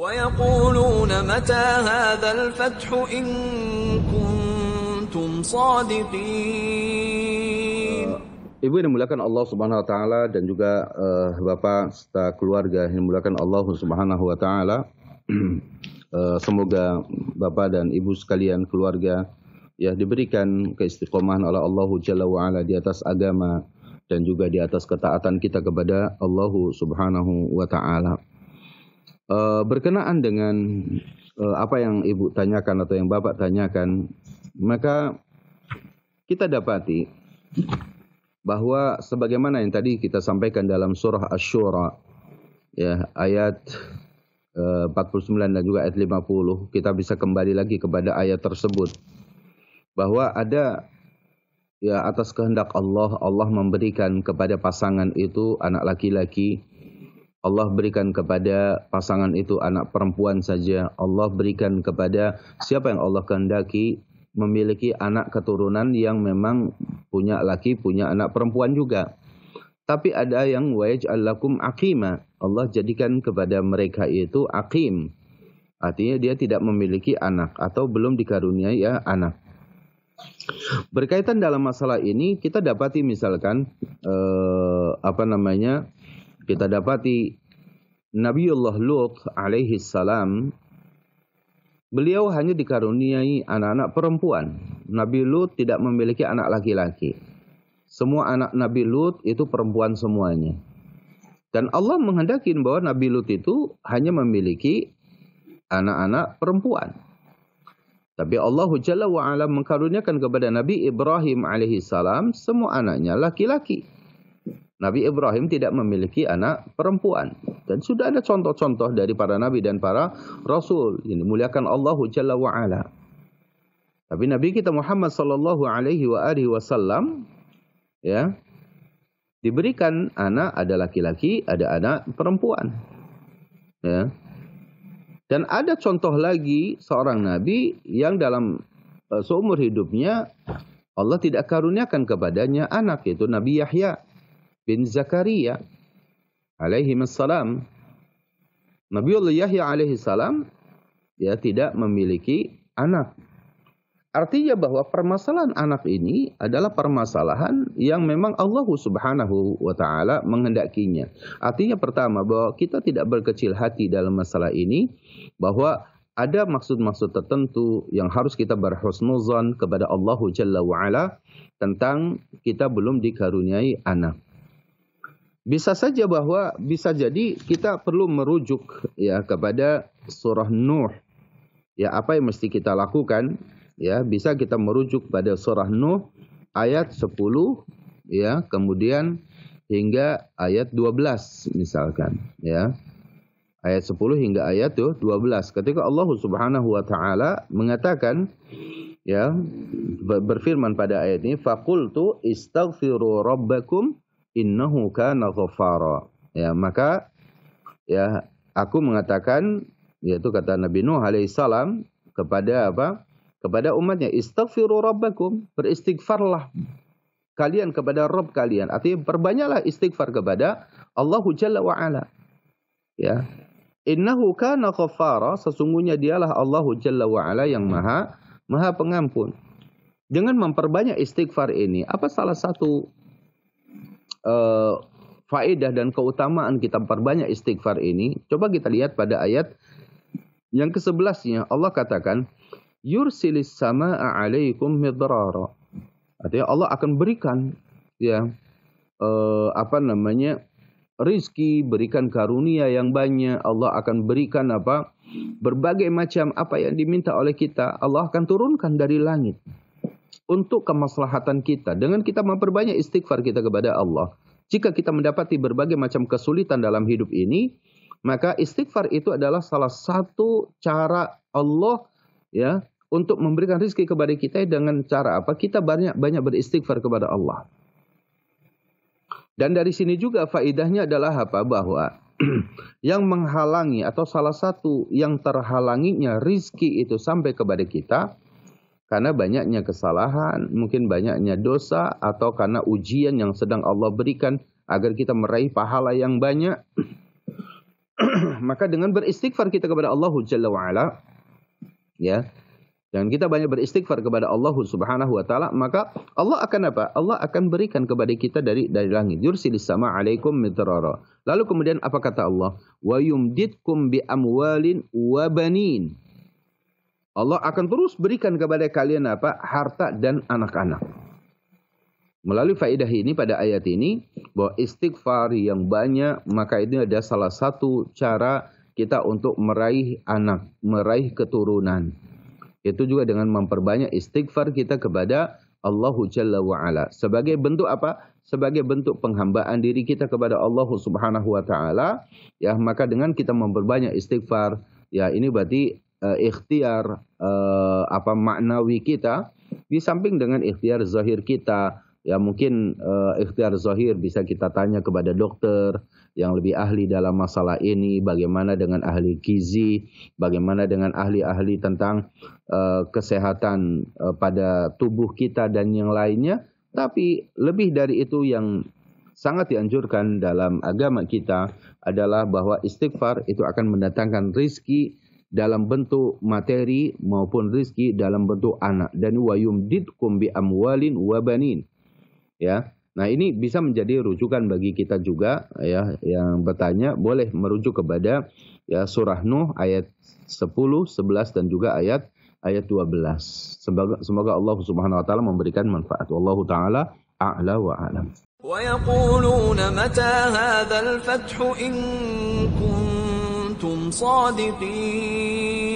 ويقولون متى هذا الفتح إن كنتم صادقين. Ibu yang dimuliakan Allah Subhanahu wa taala dan juga Bapak serta keluarga yang dimuliakan Allah Subhanahu wa taala. Semoga Bapak dan Ibu sekalian keluarga ya diberikan keistiqomahan oleh Allah Jalla wa ala di atas agama dan juga di atas ketaatan kita kepada Allah Subhanahu wa taala. Berkenaan dengan apa yang Ibu tanyakan atau yang Bapak tanyakan, maka kita dapati bahwa sebagaimana yang tadi kita sampaikan dalam surah Asy-Syura ya ayat 49 dan juga ayat 50, kita bisa kembali lagi kepada ayat tersebut bahwa ada ya atas kehendak Allah, Allah memberikan kepada pasangan itu anak laki-laki, Allah berikan kepada pasangan itu anak perempuan saja, Allah berikan kepada siapa yang Allah kehendaki memiliki anak keturunan yang memang punya laki, punya anak perempuan juga. Tapi ada yang waj'al lakum aqima. Allah jadikan kepada mereka itu aqim. Artinya dia tidak memiliki anak atau belum dikaruniai ya anak. Berkaitan dalam masalah ini kita dapati misalkan kita dapati Nabiullah Lut alaihi salam, beliau hanya dikaruniai anak-anak perempuan. Nabi Lut tidak memiliki anak laki-laki. Semua anak Nabi Lut itu perempuan semuanya. Dan Allah menghendaki bahwa Nabi Lut itu hanya memiliki anak-anak perempuan. Tapi Allah Jalla wa'ala mengkaruniakan kepada Nabi Ibrahim alaihissalam semua anaknya laki-laki. Nabi Ibrahim tidak memiliki anak perempuan. Dan sudah ada contoh-contoh dari para nabi dan para rasul. Ini muliakan Allah Jalla wa'ala. Tapi Nabi kita Muhammad sallallahu alaihi wasallam ya diberikan anak, ada laki-laki, ada anak perempuan. Ya. Dan ada contoh lagi seorang nabi yang dalam seumur hidupnya Allah tidak karuniakan kepadanya anak, yaitu Nabi Yahya bin Zakaria alaihi wassalam. Nabiullah Yahya alaihi salam ya tidak memiliki anak. Artinya bahwa permasalahan anak ini adalah permasalahan yang memang Allah Subhanahu wa taala menghendakinya. Artinya pertama bahwa kita tidak berkecil hati dalam masalah ini, bahwa ada maksud-maksud tertentu yang harus kita berhusnuzan kepada Allah Jalla wa ala tentang kita belum dikaruniai anak. Bisa saja bahwa bisa jadi kita perlu merujuk ya kepada surah Nuh. Ya, apa yang mesti kita lakukan? Ya, bisa kita merujuk pada surah Nuh ayat 10 ya, kemudian hingga ayat 12 misalkan ya. Ayat 10 hingga ayat 12 ketika Allah Subhanahu wa taala mengatakan ya, berfirman pada ayat ini, faqultu istaghfiru rabbakum innahu kana ghaffara. Ya, maka ya aku mengatakan, yaitu kata Nabi Nuh alaihissalam kepada apa? Kepada umatnya, istaghfiru rabbakum, beristighfarlah kalian kepada Rabb kalian. Artinya perbanyaklah istighfar kepada Allah Jalla wa ala. Ya. Innahu kana ghaffara, sesungguhnya dialah Allah Jalla wa ala yang maha pengampun. Dengan memperbanyak istighfar ini, apa salah satu faedah dan keutamaan kita perbanyak istighfar ini? Coba kita lihat pada ayat yang ke-11-nya. Allah katakan, yursilis samaa'a 'alaikum midrara. Artinya Allah akan berikan ya rizki, berikan karunia yang banyak. Allah akan berikan berbagai macam apa yang diminta oleh kita. Allah akan turunkan dari langit untuk kemaslahatan kita dengan kita memperbanyak istighfar kita kepada Allah. Jika kita mendapati berbagai macam kesulitan dalam hidup ini, maka istighfar itu adalah salah satu cara Allah ya untuk memberikan rezeki kepada kita. Dengan cara apa? Kita banyak beristighfar kepada Allah. Dan dari sini juga faedahnya adalah apa? Bahwa yang menghalangi atau salah satu yang terhalanginya rezeki itu sampai kepada kita karena banyaknya kesalahan, mungkin banyaknya dosa, atau karena ujian yang sedang Allah berikan agar kita meraih pahala yang banyak. Maka dengan beristighfar kita kepada Allah Jalla wa'ala, ya, dan kita banyak beristighfar kepada Allah Subhanahu wa taala, maka Allah akan apa? Allah akan berikan kepada kita dari langit. Yursilis sama alaikum midrara. Lalu kemudian apa kata Allah? Wa yumditkum bi amwalin wa banin. Allah akan terus berikan kepada kalian apa? Harta dan anak-anak. Melalui faedah ini pada ayat ini, bahwa istighfar yang banyak, maka ini ada salah satu cara kita untuk meraih anak, meraih keturunan. Itu juga dengan memperbanyak istighfar kita kepada Allah Jalla wa'ala. Sebagai bentuk apa? Sebagai bentuk penghambaan diri kita kepada Allah Subhanahu wa ta'ala. Ya, maka dengan kita memperbanyak istighfar, ya ini berarti ikhtiar maknawi kita, di samping dengan ikhtiar zahir kita. Ya mungkin ikhtiar zahir bisa kita tanya kepada dokter yang lebih ahli dalam masalah ini, bagaimana dengan ahli gizi, bagaimana dengan ahli-ahli tentang kesehatan pada tubuh kita dan yang lainnya. Tapi lebih dari itu yang sangat dianjurkan dalam agama kita adalah bahwa istighfar itu akan mendatangkan rizki dalam bentuk materi maupun rizki dalam bentuk anak. Dan wa yumditkum bi amwalin wa banin. Ya, nah ini bisa menjadi rujukan bagi kita juga, ya, yang bertanya boleh merujuk kepada ya surah Nuh ayat 10, 11 dan juga ayat 12. Semoga Allah Subhanahu wa taala memberikan manfaat. Wallahu taala a'la wa a'lam. Wa yaquluna mata hadzal fathu in kuntum shadiqin.